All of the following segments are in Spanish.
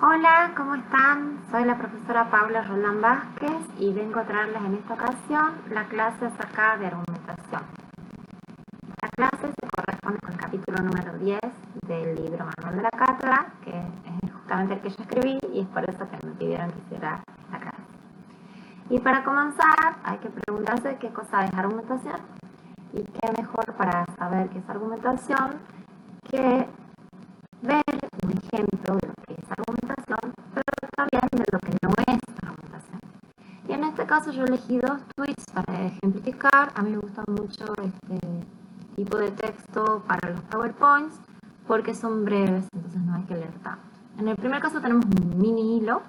Hola, ¿cómo están? Soy la profesora Paula Roldán Vázquez y vengo a traerles en esta ocasión la clase acerca de argumentación. Esta clase se corresponde con el capítulo número 10 del libro Manual de la Cátedra, que es justamente el que yo escribí y es por eso que me pidieron que hiciera esta clase. Y para comenzar hay que preguntarse qué cosa es argumentación y qué mejor para saber qué es argumentación que ver un ejemplo de lo que es argumentación, pero también de lo que no es argumentación. Y en este caso yo elegí dos tweets para ejemplificar. A mí me gusta mucho este tipo de texto para los PowerPoints porque son breves, entonces no hay que leer tanto. En el primer caso tenemos un mini hilo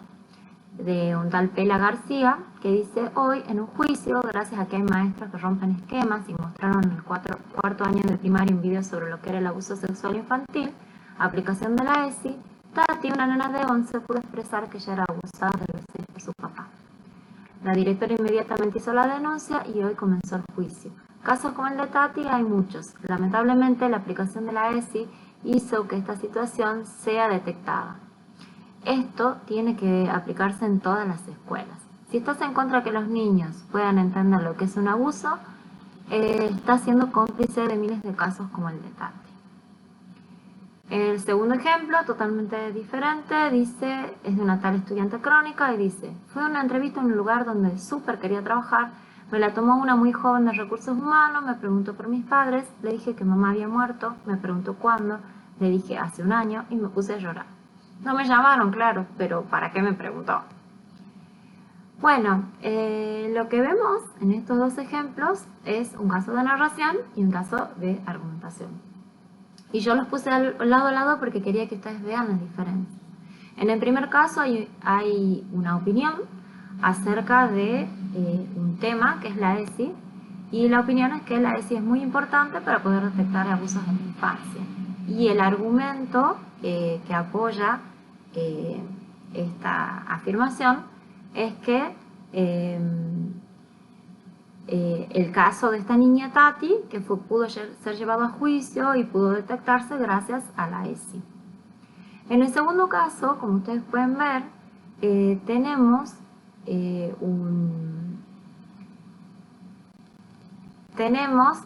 de un tal Pela García que dice: hoy en un juicio, gracias a que hay maestros que rompen esquemas y mostraron en el cuarto año de primaria un video sobre lo que era el abuso sexual infantil, aplicación de la ESI, Tati, una nena de 11, pudo expresar que ella era abusada de los 6 por su papá. La directora inmediatamente hizo la denuncia y hoy comenzó el juicio. Casos como el de Tati hay muchos. Lamentablemente la aplicación de la ESI hizo que esta situación sea detectada. Esto tiene que aplicarse en todas las escuelas. Si estás en contra de que los niños puedan entender lo que es un abuso, estás siendo cómplice de miles de casos como el de Tati. El segundo ejemplo, totalmente diferente, dice, es de una tal estudiante crónica y dice: fue a una entrevista en un lugar donde súper quería trabajar, me la tomó una muy joven de recursos humanos, me preguntó por mis padres, le dije que mamá había muerto, me preguntó cuándo, le dije hace un año y me puse a llorar. No me llamaron, claro, pero ¿para qué me preguntó? Bueno, lo que vemos en estos dos ejemplos es un caso de narración y un caso de argumentación. Y yo los puse lado a lado porque quería que ustedes vean las diferencias. En el primer caso hay una opinión acerca de un tema que es la ESI, y la opinión es que la ESI es muy importante para poder detectar abusos en la infancia. Y el argumento que apoya esta afirmación es que el caso de esta niña Tati, que pudo ser llevado a juicio y pudo detectarse gracias a la ESI. En el segundo caso, como ustedes pueden ver, tenemos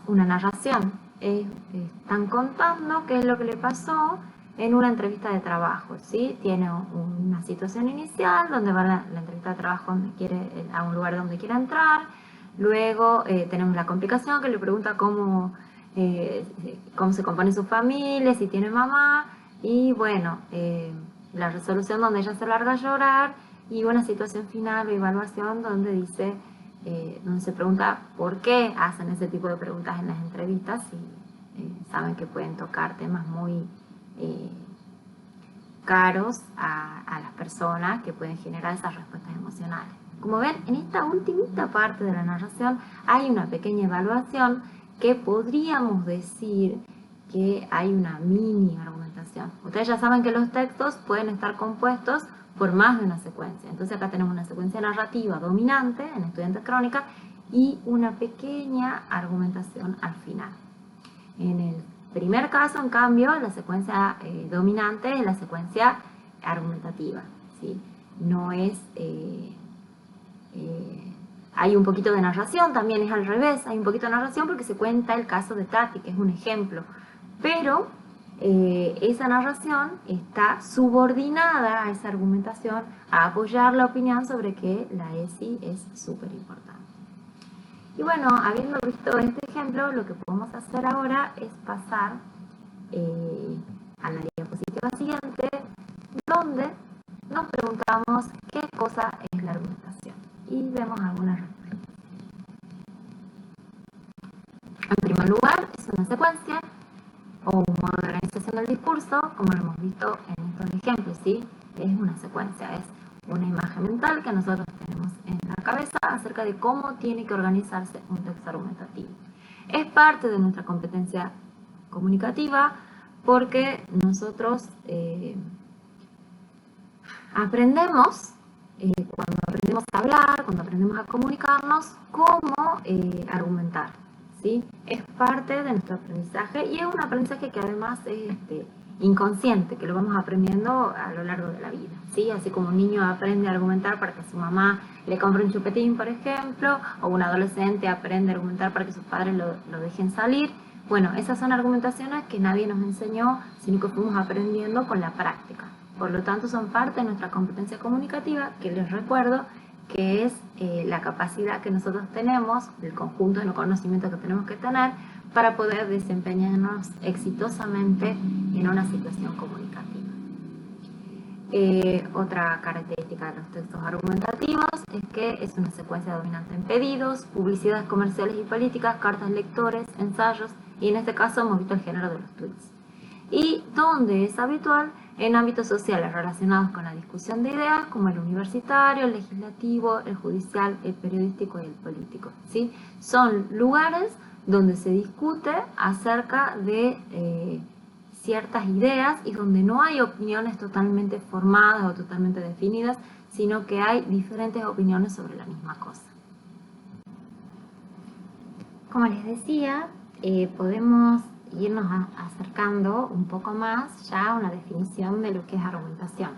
una narración. Están contando qué es lo que le pasó en una entrevista de trabajo, ¿sí? Tiene una situación inicial donde va la entrevista de trabajo a un lugar donde quiere entrar. Luego tenemos la complicación que le pregunta cómo se compone su familia, si tiene mamá, y bueno, la resolución donde ella se larga a llorar, y una situación final o evaluación donde dice, donde se pregunta por qué hacen ese tipo de preguntas en las entrevistas y saben que pueden tocar temas muy caros a las personas, que pueden generar esas respuestas emocionales. Como ven, en esta ultimita parte de la narración hay una pequeña evaluación que podríamos decir que hay una mini argumentación. Ustedes ya saben que los textos pueden estar compuestos por más de una secuencia. Entonces acá tenemos una secuencia narrativa dominante en Estudiante Crónica y una pequeña argumentación al final. En el primer caso, en cambio, la secuencia dominante es la secuencia argumentativa, ¿sí? No es... hay un poquito de narración, también es al revés, hay un poquito de narración porque se cuenta el caso de Tati, que es un ejemplo, pero esa narración está subordinada a esa argumentación, a apoyar la opinión sobre que la ESI es súper importante. Y bueno, habiendo visto este ejemplo, lo que podemos hacer ahora es pasar a la diapositiva siguiente, donde nos preguntamos qué cosa es la argumentación. Y vemos algunas respuestas. En primer lugar, es una secuencia o un modo de organización del discurso, como lo hemos visto en estos ejemplos, ¿sí? Es una secuencia, es una imagen mental que nosotros tenemos en la cabeza acerca de cómo tiene que organizarse un texto argumentativo. Es parte de nuestra competencia comunicativa porque nosotros aprendemos, cuando aprendemos a hablar, cuando aprendemos a comunicarnos, cómo argumentar, ¿sí? Es parte de nuestro aprendizaje y es un aprendizaje que además es inconsciente, que lo vamos aprendiendo a lo largo de la vida, ¿sí? Así como un niño aprende a argumentar para que su mamá le compre un chupetín, por ejemplo, o un adolescente aprende a argumentar para que sus padres lo dejen salir. Bueno, esas son argumentaciones que nadie nos enseñó, sino que fuimos aprendiendo con la práctica. Por lo tanto, son parte de nuestra competencia comunicativa, que les recuerdo que es la capacidad que nosotros tenemos, el conjunto de los conocimientos que tenemos que tener para poder desempeñarnos exitosamente en una situación comunicativa. Otra característica de los textos argumentativos es que es una secuencia dominante en pedidos, publicidades comerciales y políticas, cartas lectores, ensayos, y en este caso hemos visto el género de los tweets. Y donde es habitual en ámbitos sociales relacionados con la discusión de ideas, como el universitario, el legislativo, el judicial, el periodístico y el político, ¿sí? Son lugares donde se discute acerca de ciertas ideas y donde no hay opiniones totalmente formadas o totalmente definidas, sino que hay diferentes opiniones sobre la misma cosa. Como les decía, podemos irnos acercando un poco más ya a una definición de lo que es argumentación.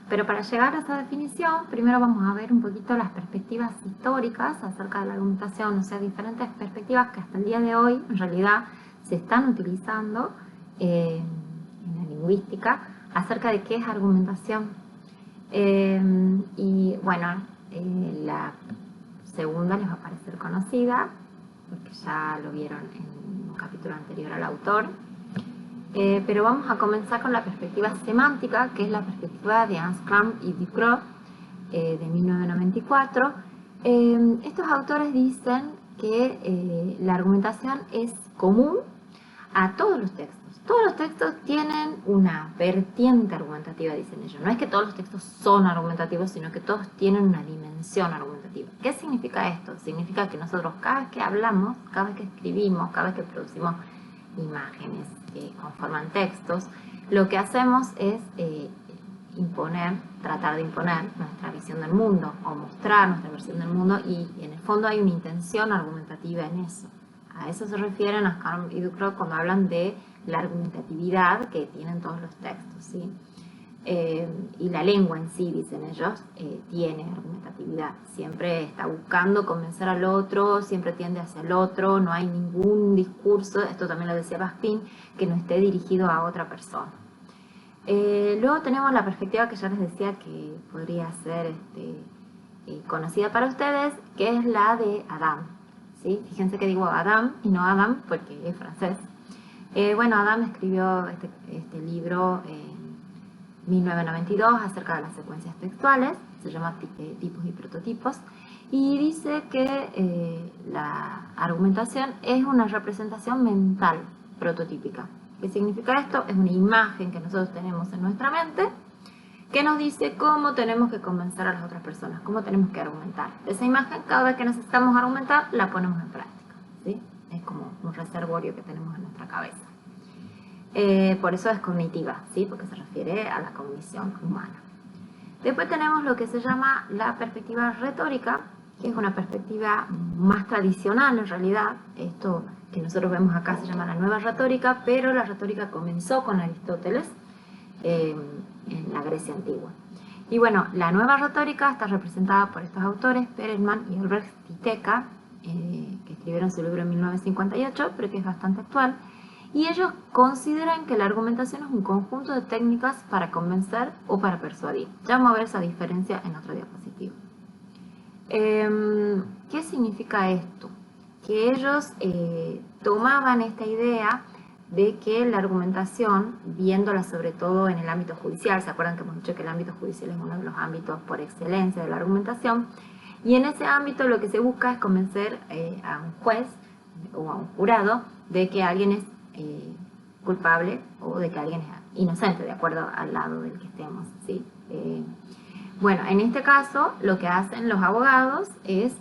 Pero para llegar a esa definición, primero vamos a ver un poquito las perspectivas históricas acerca de la argumentación, o sea, diferentes perspectivas que hasta el día de hoy en realidad se están utilizando en la lingüística acerca de qué es argumentación. Y bueno, la segunda les va a parecer conocida, porque ya lo vieron en un capítulo anterior al autor. Pero vamos a comenzar con la perspectiva semántica, que es la perspectiva de Anscombe y Ducrot, de 1994. Estos autores dicen que la argumentación es común a todos los textos. Todos los textos tienen una vertiente argumentativa, dicen ellos. No es que todos los textos son argumentativos, sino que todos tienen una dimensión argumentativa. ¿Qué significa esto? Significa que nosotros cada vez que hablamos, cada vez que escribimos, cada vez que producimos imágenes que conforman textos, lo que hacemos es tratar de imponer nuestra visión del mundo o mostrar nuestra versión del mundo, y en el fondo hay una intención argumentativa en eso. A eso se refieren Anscombe y Ducrot cuando hablan de la argumentatividad que tienen todos los textos, ¿sí? Y la lengua en sí, dicen ellos, tiene argumentatividad. Siempre está buscando convencer al otro, siempre tiende hacia el otro, no hay ningún discurso, esto también lo decía Bakhtin, que no esté dirigido a otra persona. Luego tenemos la perspectiva que ya les decía que podría ser conocida para ustedes, que es la de Adam, ¿sí? Fíjense que digo Adam y no Adam porque es francés. Bueno, Adam escribió este libro en 1992 acerca de las secuencias textuales, se llama Tipos y Prototipos, y dice que la argumentación es una representación mental prototípica. ¿Qué significa esto? Es una imagen que nosotros tenemos en nuestra mente que nos dice cómo tenemos que convencer a las otras personas, cómo tenemos que argumentar. Esa imagen, cada vez que necesitamos argumentar, la ponemos en práctica, ¿sí? Es como un reservorio que tenemos en nuestra cabeza. Por eso es cognitiva, ¿sí? Porque se refiere a la cognición humana. Después tenemos lo que se llama la perspectiva retórica, que es una perspectiva más tradicional en realidad. Esto que nosotros vemos acá se llama la nueva retórica, pero la retórica comenzó con Aristóteles en la Grecia antigua. Y bueno, la nueva retórica está representada por estos autores, Perelman y Albrecht Titeca, que escribieron su libro en 1958, pero que es bastante actual. Y ellos consideran que la argumentación es un conjunto de técnicas para convencer o para persuadir. Ya vamos a ver esa diferencia en otra diapositiva. ¿Qué significa esto? Que ellos tomaban esta idea de que la argumentación, viéndola sobre todo en el ámbito judicial, ¿se acuerdan que hemos dicho que el ámbito judicial es uno de los ámbitos por excelencia de la argumentación? Y en ese ámbito lo que se busca es convencer a un juez o a un jurado de que alguien es culpable o de que alguien es inocente, de acuerdo al lado del que estemos, ¿sí? Bueno, en este caso lo que hacen los abogados es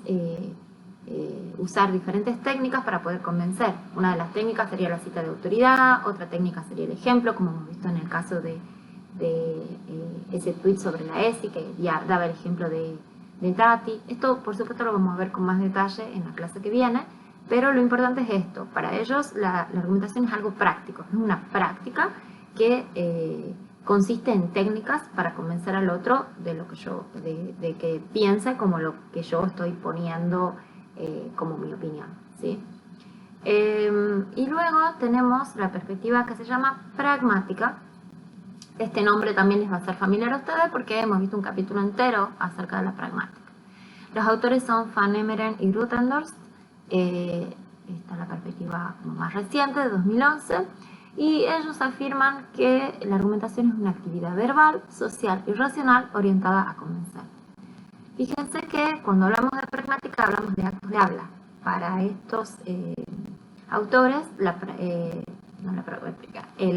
usar diferentes técnicas para poder convencer. Una de las técnicas sería la cita de autoridad, otra técnica sería el ejemplo, como hemos visto en el caso de ese tweet sobre la ESI, que ya daba el ejemplo de Tati. Esto, por supuesto, lo vamos a ver con más detalle en la clase que viene, pero lo importante es esto. Para ellos la argumentación es algo práctico, es una práctica que consiste en técnicas para convencer al otro de lo que de que piense como lo que yo estoy poniendo como mi opinión, ¿sí? Y luego tenemos la perspectiva que se llama pragmática. Este nombre también les va a ser familiar a ustedes porque hemos visto un capítulo entero acerca de la pragmática. Los autores son Van Emmeren y Ruth Endorst. Esta es la perspectiva más reciente, de 2011. Y ellos afirman que la argumentación es una actividad verbal, social y racional orientada a convencer. Fíjense que cuando hablamos de pragmática hablamos de actos de habla. Para estos autores, la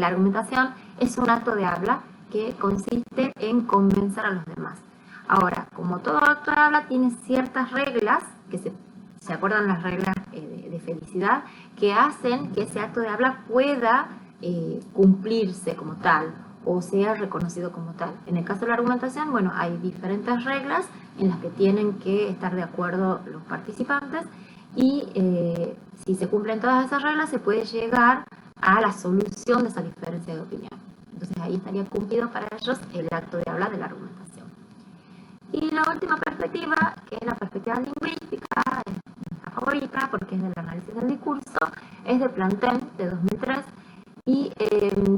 argumentación es un acto de habla que consiste en convencer a los demás. Ahora, como todo acto de habla tiene ciertas reglas, que se acuerdan las reglas de felicidad, que hacen que ese acto de habla pueda cumplirse como tal o sea reconocido como tal. En el caso de la argumentación, bueno, hay diferentes reglas en las que tienen que estar de acuerdo los participantes y si se cumplen todas esas reglas se puede llegar a la solución de esa diferencia de opinión. Entonces ahí estaría cumplido para ellos el acto de habla de la argumentación. Y la última perspectiva, que es la perspectiva lingüística, es nuestra favorita porque es del análisis del discurso, es de Plantin, de 2003, y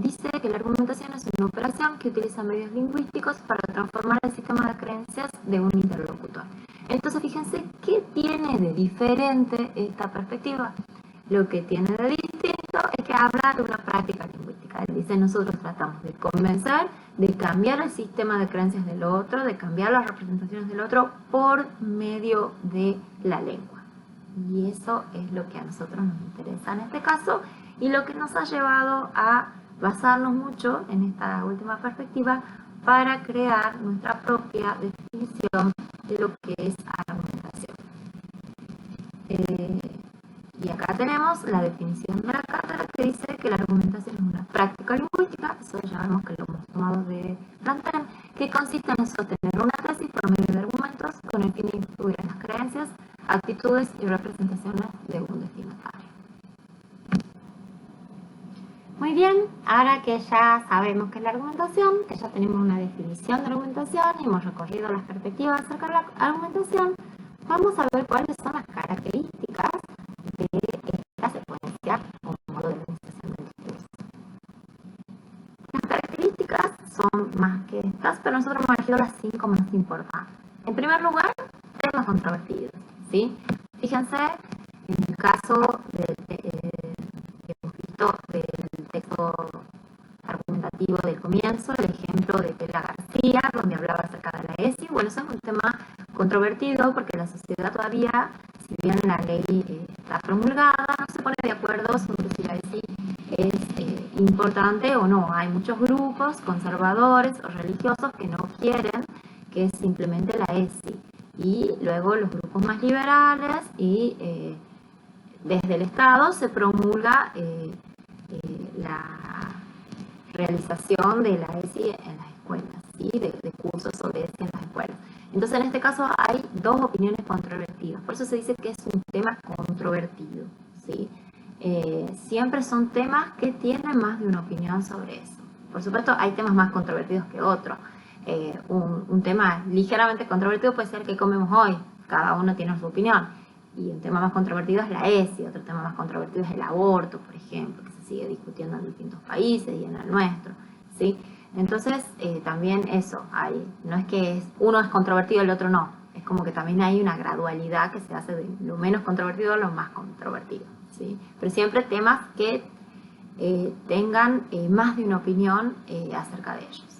dice que la argumentación es una operación que utiliza medios lingüísticos para transformar el sistema de creencias de un interlocutor. Entonces fíjense qué tiene de diferente esta perspectiva. Lo que tiene de distinto es que habla de una práctica lingüística. Él dice, nosotros tratamos de convencer, de cambiar el sistema de creencias del otro, de cambiar las representaciones del otro por medio de la lengua. Y eso es lo que a nosotros nos interesa en este caso y lo que nos ha llevado a basarnos mucho en esta última perspectiva para crear nuestra propia definición de lo que es argumentación. Y acá tenemos la definición de la cátedra que dice que la argumentación es una práctica lingüística, eso ya vemos que lo hemos tomado de Plantin, que consiste en sostener una tesis por medio de argumentos con el fin de influir en las creencias, actitudes y representaciones de un destinatario. Muy bien, ahora que ya sabemos qué es la argumentación, que ya tenemos una definición de argumentación y hemos recorrido las perspectivas acerca de la argumentación, vamos a ver cuáles son las características de esta secuencia o modo de organización del discurso. Las características son más que estas, pero nosotros hemos elegido las 5 más importantes. En primer lugar, temas controvertidos, ¿sí? Fíjense, en el caso que hemos visto del texto argumentativo del comienzo, el ejemplo de Pela García, donde hablaba acerca de la ESI, bueno, eso es un tema controvertido porque la sociedad todavía, si bien la ley está promulgada, no se pone de acuerdo sobre si la ESI es importante o no. Hay muchos grupos conservadores o religiosos que no quieren que se implemente la ESI. Y luego los grupos más liberales y desde el Estado se promulga la realización de la ESI en las escuelas, ¿sí? de cursos sobre ESI en las escuelas. Entonces en este caso hay dos opiniones controvertidas, por eso se dice que es un tema controvertido, ¿sí? Siempre son temas que tienen más de una opinión sobre eso. Por supuesto hay temas más controvertidos que otros. Un tema ligeramente controvertido puede ser qué comemos hoy, cada uno tiene su opinión, y un tema más controvertido es la ESI, otro tema más controvertido es el aborto, por ejemplo, que se sigue discutiendo en distintos países y en el nuestro, ¿sí? Entonces también eso, no es que uno es controvertido y el otro no, es como que también hay una gradualidad que se hace de lo menos controvertido a lo más controvertido, ¿sí? Pero siempre temas que tengan más de una opinión acerca de ellos.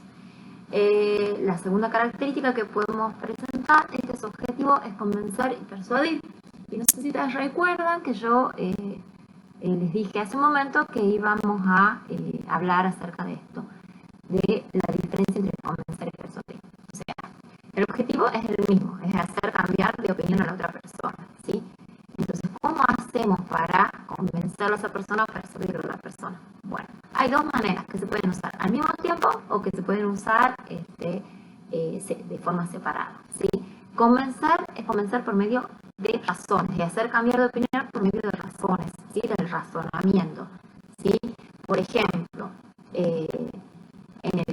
La segunda característica que podemos presentar es que su objetivo es convencer y persuadir. Y no sé si ustedes recuerdan que yo les dije hace un momento que íbamos a hablar acerca de esto, de la diferencia entre convencer y persuadir. O sea, el objetivo es el mismo, es hacer cambiar de opinión a la otra persona, ¿sí? Entonces, ¿cómo hacemos para convencer a esa persona o persuadir a la otra persona? Bueno, hay dos maneras que se pueden usar al mismo tiempo o que se pueden usar de forma separada, ¿sí? Convencer es convencer por medio de razones, de hacer cambiar de opinión por medio de razones, ¿sí? Del razonamiento, ¿sí? Por ejemplo,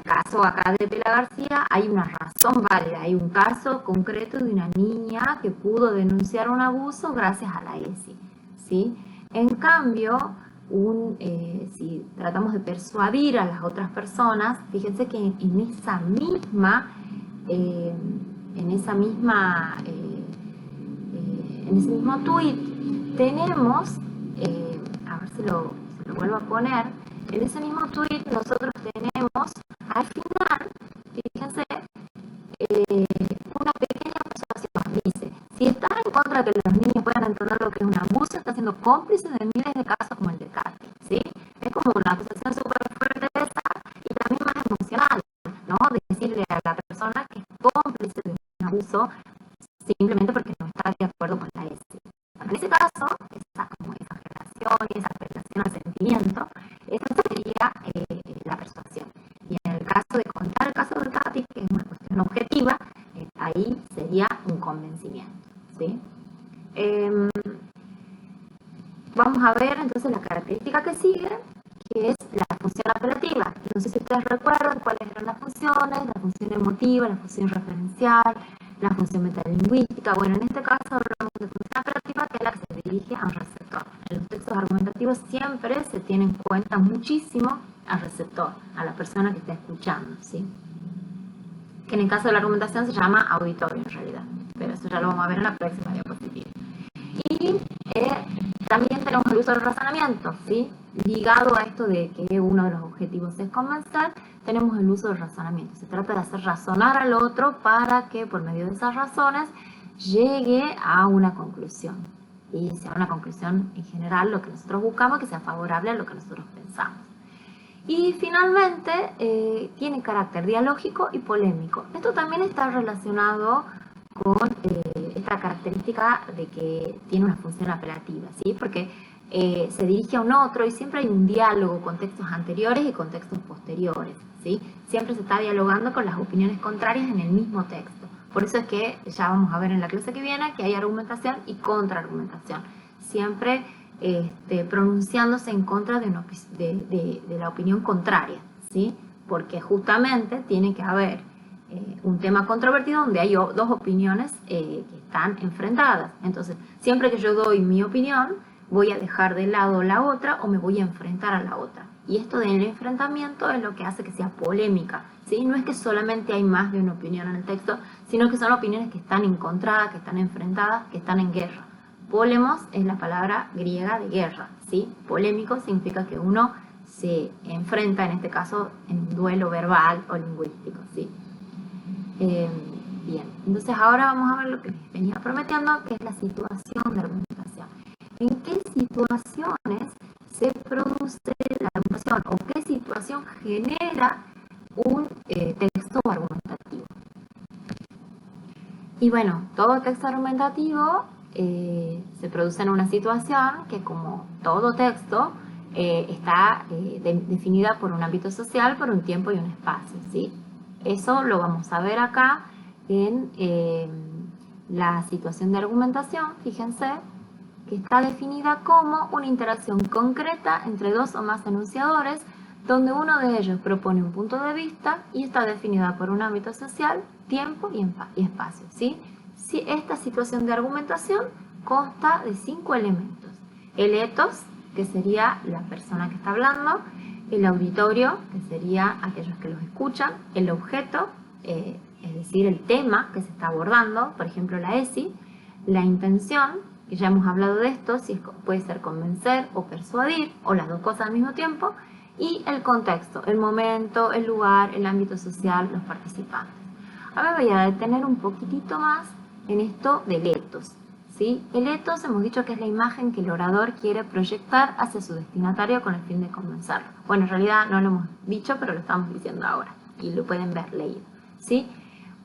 caso acá de Pela García hay una razón válida, hay un caso concreto de una niña que pudo denunciar un abuso gracias a la ESI, ¿sí? En cambio, si tratamos de persuadir a las otras personas, fíjense que en ese mismo tweet tenemos, a ver si lo vuelvo a poner, en ese mismo tweet nosotros tenemos al final, fíjense, una pequeña persuasión. Dice, si estás en contra de que los niños puedan entender lo que es un abuso, estás siendo cómplice de miles de casos como el de Katy, ¿sí? Es como una acusación súper fuerte de esa y también más emocional, ¿no? Decirle a la persona que es cómplice de un abuso simplemente porque no está de acuerdo con la ESI. En ese caso, esa como exageración y esa apelación al sentimiento, esa sería la persuasión. Y en el caso de contar el caso de Katy, que es una cuestión objetiva, ahí sería un convencimiento, ¿sí? Vamos a ver entonces la característica que sigue, que es la función apelativa. No sé si ustedes recuerdan cuáles eran las funciones, la función emotiva, la función referencial, la función metalingüística. Bueno, en este caso hablamos de función apelativa, que es la que se dirige a un receptor. En los textos argumentativos siempre se tiene en cuenta muchísimo al receptor, a la persona que está escuchando, ¿sí? Que en el caso de la argumentación se llama auditorio en realidad, pero eso ya lo vamos a ver en la próxima diapositiva. Y también tenemos el uso del razonamiento, ¿sí? Ligado a esto de que uno de los objetivos es convencer, tenemos el uso del razonamiento. Se trata de hacer razonar al otro para que por medio de esas razones llegue a una conclusión. Y sea una conclusión en general lo que nosotros buscamos, que sea favorable a lo que nosotros pensamos. Y finalmente tiene carácter dialógico y polémico. Esto también está relacionado con esta característica de que tiene una función apelativa, ¿sí? Porque se dirige a un otro y siempre hay un diálogo con textos anteriores y con textos posteriores, ¿sí? Siempre se está dialogando con las opiniones contrarias en el mismo texto. Por eso es que ya vamos a ver en la clase que viene que hay argumentación y contraargumentación. Siempre pronunciándose en contra de la opinión contraria, ¿sí? Porque justamente tiene que haber un tema controvertido donde hay dos opiniones que están enfrentadas. Entonces, siempre que yo doy mi opinión, voy a dejar de lado la otra o me voy a enfrentar a la otra. Y esto del enfrentamiento es lo que hace que sea polémica, ¿sí? No es que solamente hay más de una opinión en el texto, sino que son opiniones que están encontradas, que están enfrentadas, que están en guerra. Polemos es la palabra griega de guerra, ¿sí? Polémico significa que uno se enfrenta, en este caso, en un duelo verbal o lingüístico, ¿sí? Bien, entonces ahora vamos a ver lo que les venía prometiendo, que es la situación de argumentación. ¿En qué situaciones se produce la argumentación o qué situación genera un texto argumentativo? Y bueno, todo texto argumentativo se produce en una situación que, como todo texto, está definida por un ámbito social, por un tiempo y un espacio, ¿sí? Eso lo vamos a ver acá en la situación de argumentación, fíjense, que está definida como una interacción concreta entre dos o más enunciadores, donde uno de ellos propone un punto de vista y está definida por un ámbito social, tiempo y espacio, ¿sí? Esta situación de argumentación consta de 5 elementos. El etos, que sería la persona que está hablando, el auditorio, que sería aquellos que los escuchan, el objeto, es decir, el tema que se está abordando, por ejemplo la ESI, la intención, que ya hemos hablado de esto, si puede ser convencer o persuadir, o las dos cosas al mismo tiempo, y el contexto, el momento, el lugar, el ámbito social, los participantes. Ahora voy a detener un poquitito más en esto del etos, ¿sí? El etos hemos dicho que es la imagen que el orador quiere proyectar hacia su destinatario con el fin de convencerlo. Bueno, en realidad no lo hemos dicho, pero lo estamos diciendo ahora y lo pueden ver leído, ¿sí?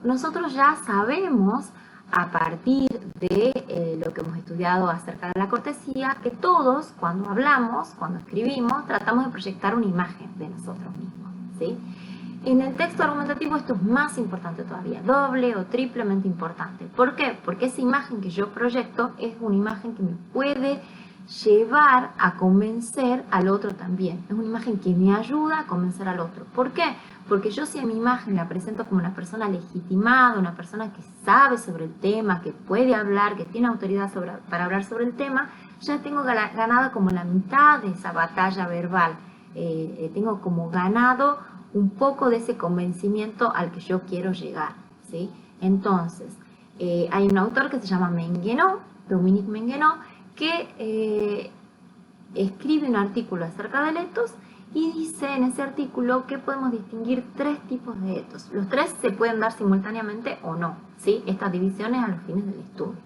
Nosotros ya sabemos, a partir de lo que hemos estudiado acerca de la cortesía, que todos, cuando hablamos, cuando escribimos, tratamos de proyectar una imagen de nosotros mismos, ¿sí? En el texto argumentativo esto es más importante todavía, doble o triplemente importante. ¿Por qué? Porque esa imagen que yo proyecto es una imagen que me puede llevar a convencer al otro también. Es una imagen que me ayuda a convencer al otro. ¿Por qué? Porque yo, si en mi imagen la presento como una persona legitimada, una persona que sabe sobre el tema, que puede hablar, que tiene autoridad para hablar sobre el tema, ya tengo ganada como la mitad de esa batalla verbal. Tengo como ganado un poco de ese convencimiento al que yo quiero llegar, ¿sí? Entonces, hay un autor que se llama Menguenot, Dominique Menguenot, que escribe un artículo acerca del ethos y dice en ese artículo que podemos distinguir 3 tipos de ethos. Los 3 se pueden dar simultáneamente o no, ¿sí? Estas divisiones a los fines del estudio.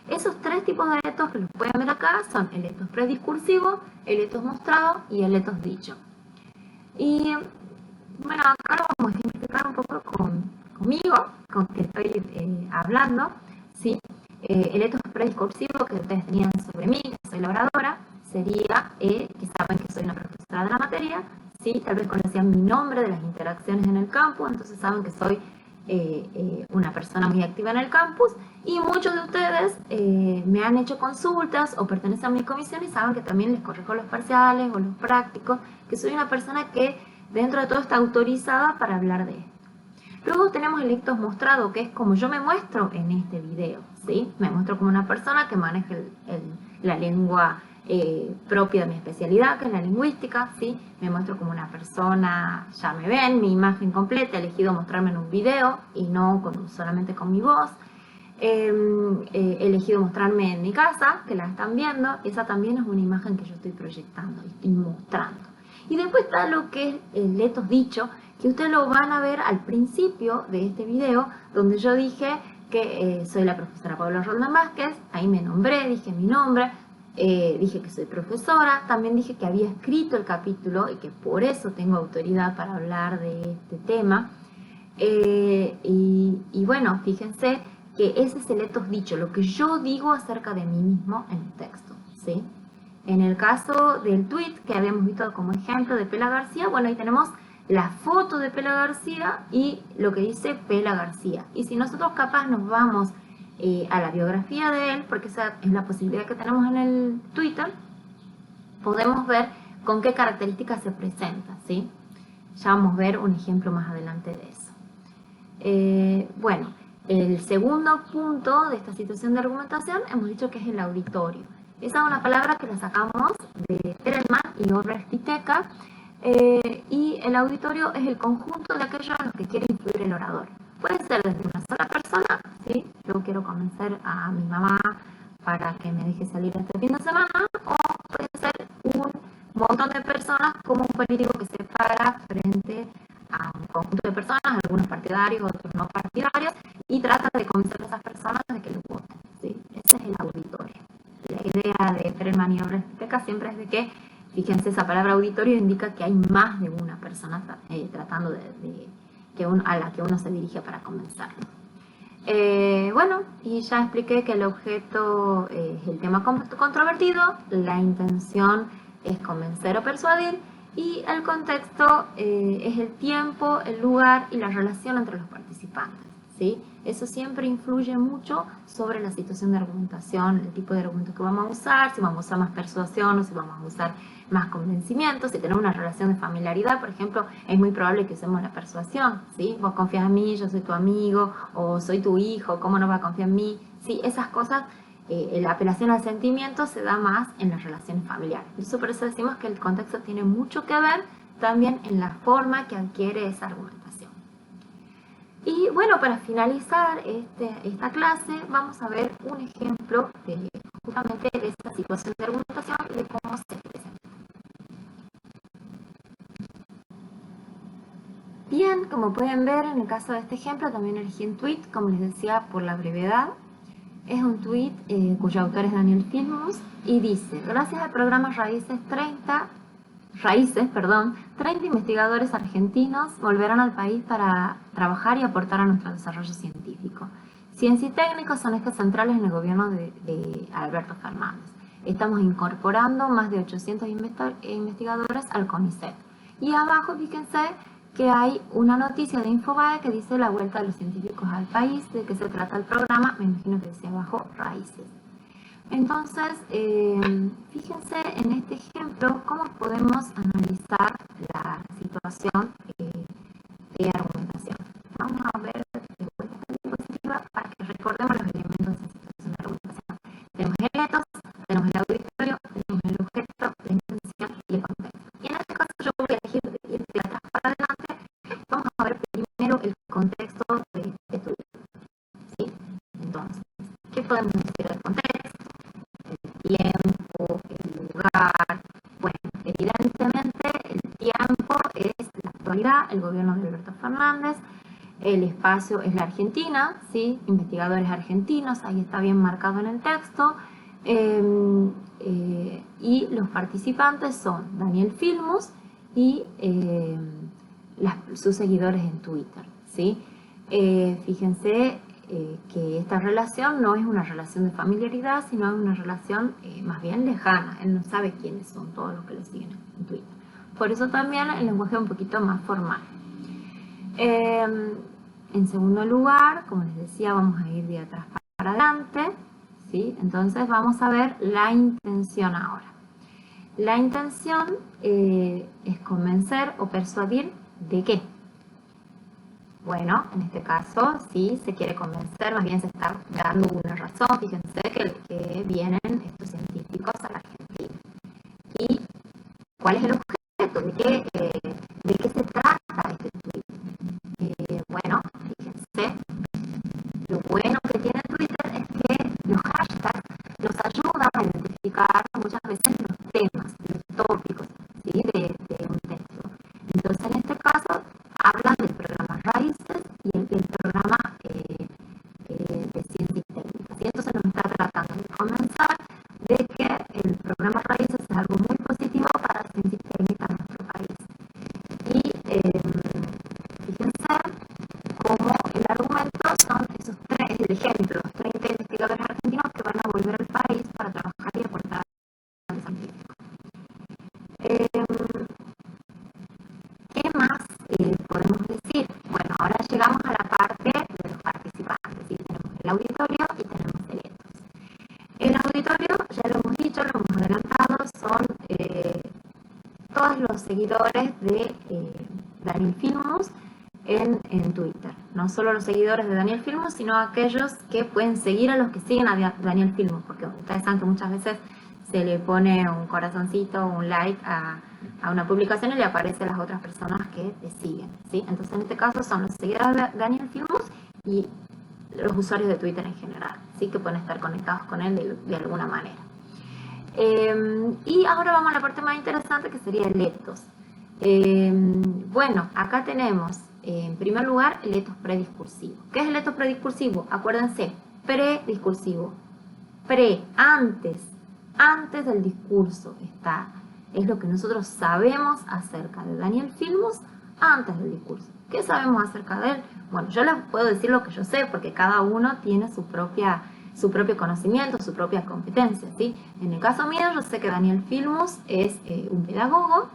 Esos 3 tipos de ethos que los pueden ver acá son el ethos prediscursivo, el ethos mostrado y el ethos dicho. Y bueno, acá lo vamos a simplificar un poco conmigo, con que estoy hablando, ¿sí? El ethos prediscursivo que ustedes tenían sobre mí, que soy la oradora, sería que saben que soy una profesora de la materia, ¿sí? Tal vez conocían mi nombre de las interacciones en el campus, entonces saben que soy una persona muy activa en el campus, y muchos de ustedes me han hecho consultas o pertenecen a mi comisión y saben que también les corrijo los parciales o los prácticos, que soy una persona que dentro de todo está autorizada para hablar de esto. Luego tenemos el ethos mostrado, que es como yo me muestro en este video, ¿sí? Me muestro como una persona que maneja la lengua propia de mi especialidad, que es la lingüística, ¿sí? Me muestro como una persona, ya me ven, mi imagen completa, he elegido mostrarme en un video y no solamente con mi voz. He elegido mostrarme en mi casa, que la están viendo, esa también es una imagen que yo estoy proyectando y estoy mostrando. Y después está lo que es el ethos dicho, que ustedes lo van a ver al principio de este video, donde yo dije que soy la profesora Paula Roldán Vázquez, ahí me nombré, dije mi nombre, dije que soy profesora, también dije que había escrito el capítulo y que por eso tengo autoridad para hablar de este tema. Y bueno, fíjense que ese es el ethos dicho, lo que yo digo acerca de mí mismo en el texto, ¿sí? En el caso del tweet que habíamos visto como ejemplo de Pela García, bueno, ahí tenemos la foto de Pela García y lo que dice Pela García. Y si nosotros capaz nos vamos a la biografía de él, porque esa es la posibilidad que tenemos en el Twitter, podemos ver con qué características se presenta, ¿sí? Ya vamos a ver un ejemplo más adelante de eso. Bueno, el segundo punto de esta situación de argumentación hemos dicho que es el auditorio. Esa es una palabra que la sacamos de Perelman y Obrecht y Teca, y el auditorio es el conjunto de aquellos a los que quiere influir el orador. Puede ser desde una sola persona, ¿sí? Yo quiero convencer a mi mamá para que me deje salir este fin de semana, o puede ser un montón de personas como un político que se para frente a un conjunto de personas, algunos partidarios, otros no partidarios, y trata de convencer a esas personas de que lo voten, ¿sí? Ese es el auditorio. La idea de Perelman y Obrecht y Teca siempre es de que, fíjense, esa palabra auditorio indica que hay más de una persona tratando a la que uno se dirige para convencerlo. Bueno, y ya expliqué que el objeto es el tema controvertido, la intención es convencer o persuadir, y el contexto es el tiempo, el lugar y la relación entre los participantes, ¿sí? Eso siempre influye mucho sobre la situación de argumentación, el tipo de argumento que vamos a usar, si vamos a usar más persuasión o si vamos a usar más convencimiento. Si tenemos una relación de familiaridad, por ejemplo, es muy probable que usemos la persuasión, ¿sí? Vos confías en mí, yo soy tu amigo, o soy tu hijo, ¿cómo no vas a confiar en mí? Sí, esas cosas, la apelación al sentimiento se da más en las relaciones familiares. Por eso decimos que el contexto tiene mucho que ver también en la forma que adquiere esa argumentación. Y bueno, para finalizar esta clase, vamos a ver un ejemplo justamente de esta situación de argumentación y de cómo se presenta. Bien, como pueden ver en el caso de este ejemplo, también elegí un tweet, como les decía, por la brevedad. Es un tweet cuyo autor es Daniel Filmus y dice: gracias al programa Raíces, 30 investigadores argentinos volverán al país para trabajar y aportar a nuestro desarrollo científico. Ciencia y técnicos son ejes centrales en el gobierno de Alberto Fernández. Estamos incorporando más de 800 investigadores al CONICET. Y abajo, fíjense que hay una noticia de Infobae que dice la vuelta de los científicos al país, de qué se trata el programa, me imagino que decía abajo Raíces. Entonces, fíjense en este ejemplo cómo podemos analizar la situación vamos a ver esta diapositiva para que recordemos los elementos de esta situación de argumentación. Tenemos el ethos, tenemos el auditorio, tenemos el objeto, la intención y el contexto. Y en este caso yo voy a elegir de ir de atrás para adelante. Vamos a ver primero el contexto de tu vida, ¿sí? Entonces, ¿qué podemos decir del contexto? El tiempo, el lugar. Bueno, evidentemente el tiempo es la actualidad, el gobierno de Alberto Fernández. El espacio es la Argentina, ¿sí? Investigadores argentinos, ahí está bien marcado en el texto. Y los participantes son Daniel Filmus y sus seguidores en Twitter, ¿sí? Fíjense que esta relación no es una relación de familiaridad, sino es una relación más bien lejana. Él no sabe quiénes son todos los que le siguen en Twitter. Por eso también el lenguaje es un poquito más formal. En segundo lugar, como les decía, vamos a ir de atrás para adelante, ¿sí? Entonces vamos a ver la intención ahora. La intención es convencer o persuadir ¿de qué? Bueno, en este caso, sí se quiere convencer, más bien se está dando una razón. Fíjense que vienen estos científicos a la Argentina. ¿Y cuál es el objeto? ¿De qué se trata este tweet? Bueno, fíjense, lo bueno que tiene Twitter es que los hashtags nos ayudan a identificar muchas veces los temas, los tópicos, ¿sí? de un texto. Entonces, en este caso, hablan del programa Raíces y el programa de Ciencia y Técnicas. Y entonces nos está tratando de convencer de que el programa Raíces es algo muy positivo para Ciencia y Técnica en nuestro país. Y fíjense cómo el argumento son esos tres, el ejemplo, los 30 investigadores argentinos que van a volver al país para trabajar y aportar al científico. ¿Qué más podemos decir? Bueno, ahora llegamos a la parte de los participantes. ¿Sí? Tenemos el auditorio y tenemos el ethos. El auditorio, ya lo hemos dicho, lo hemos adelantado, son todos los seguidores de Daniel Filmus en Twitter. No solo los seguidores de Daniel Filmus, sino aquellos que pueden seguir a los que siguen a Daniel Filmus, porque ustedes saben que muchas veces se le pone un corazoncito o un like a una publicación y le aparece a las otras personas que te siguen, ¿sí? Entonces en este caso son los seguidores de Daniel Filmus y los usuarios de Twitter en general, ¿sí? Que pueden estar conectados con él de alguna manera. Y ahora vamos a la parte más interesante, que sería el ethos. Bueno, acá tenemos en primer lugar el ethos prediscursivo. ¿Qué es el ethos prediscursivo? Acuérdense, prediscursivo, antes del discurso es lo que nosotros sabemos acerca de Daniel Filmus antes del discurso. ¿Qué sabemos acerca de él? Bueno, yo les puedo decir lo que yo sé, porque cada uno tiene su propio conocimiento, su propia competencia, ¿sí? En el caso mío, yo sé que Daniel Filmus es un pedagogo,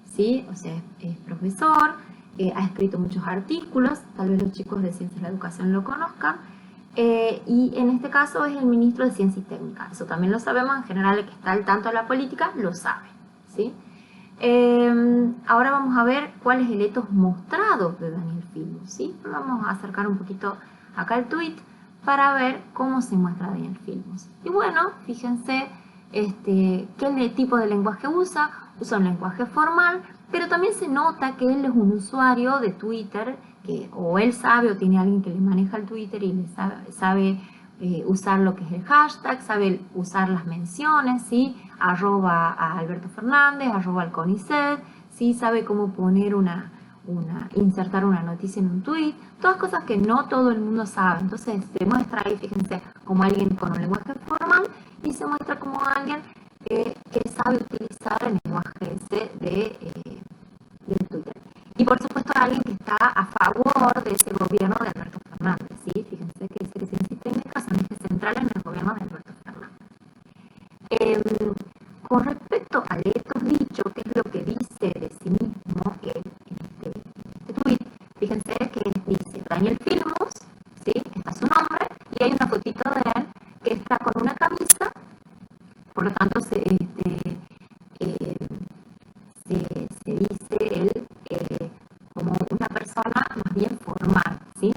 ¿sí? O sea, es profesor, ha escrito muchos artículos, tal vez los chicos de Ciencias de la Educación lo conozcan, y en este caso es el ministro de Ciencia y Técnica. Eso también lo sabemos, en general el que está al tanto de la política lo sabe, ¿sí? Ahora vamos a ver cuál es el ethos mostrado de Daniel Filmus, ¿sí? Vamos a acercar un poquito acá el tweet para ver cómo se muestra Daniel Filmus. Y bueno, fíjense qué tipo de lenguaje usa un lenguaje formal, pero también se nota que él es un usuario de Twitter, que o él sabe o tiene alguien que le maneja el Twitter y le sabe usar lo que es el hashtag, sabe usar las menciones, ¿sí? Arroba a Alberto Fernández, arroba al CONICET, ¿sí? Sabe cómo poner insertar una noticia en un tweet, todas cosas que no todo el mundo sabe. Entonces se muestra ahí, fíjense, como alguien con un lenguaje formal y se muestra como alguien que sabe utilizar el lenguaje ese de Twitter. Y por supuesto alguien que está a favor de ese gobierno de Alberto Fernández, ¿sí? Fíjense que dice que Ciencia y Técnica son ejes centrales en el gobierno de Alberto Fernández. Con respecto al ethos dicho, que es lo que dice de sí mismo en este tweet, fíjense que dice Daniel Filmus, ¿sí? Está su nombre, y hay una fotito de él que está con una camisa, por lo tanto se dice él como una persona más bien formal, ¿sí?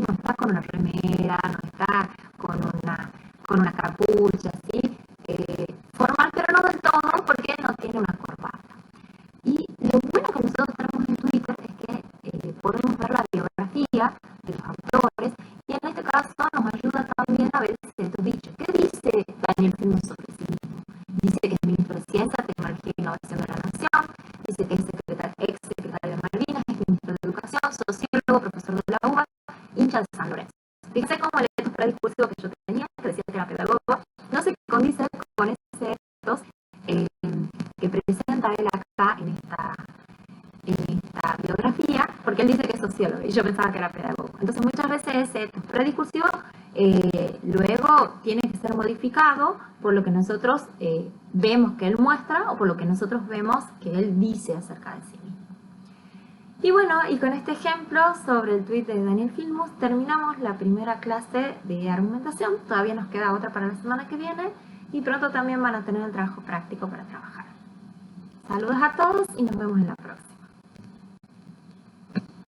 de los autores, y en este caso nos ayuda también a ver ciertos dichos. ¿Qué dice Daniel Filmus sobre sí mismo? Dice que es ministro de Ciencia, Tecnología e Innovación de la Nación, dice que es ex secretario de Malvinas, es ministro de Educación, sociólogo, profesor de la UBA, hincha de San Lorenzo. Fíjense cómo el ethos prediscursivo que yo tenía, que decía que era pedagogo, no se condice con ese ethos que presenta él acá en esta biografía, porque él dice que es sociólogo y yo pensaba que era pedagogo. Entonces muchas veces ese prediscursivo luego tiene que ser modificado por lo que nosotros vemos que él muestra o por lo que nosotros vemos que él dice acerca de sí mismo. Y bueno, y con este ejemplo sobre el tweet de Daniel Filmus terminamos la primera clase de argumentación. Todavía nos queda otra para la semana que viene y pronto también van a tener el trabajo práctico para trabajar. Saludos a todos y nos vemos en la próxima.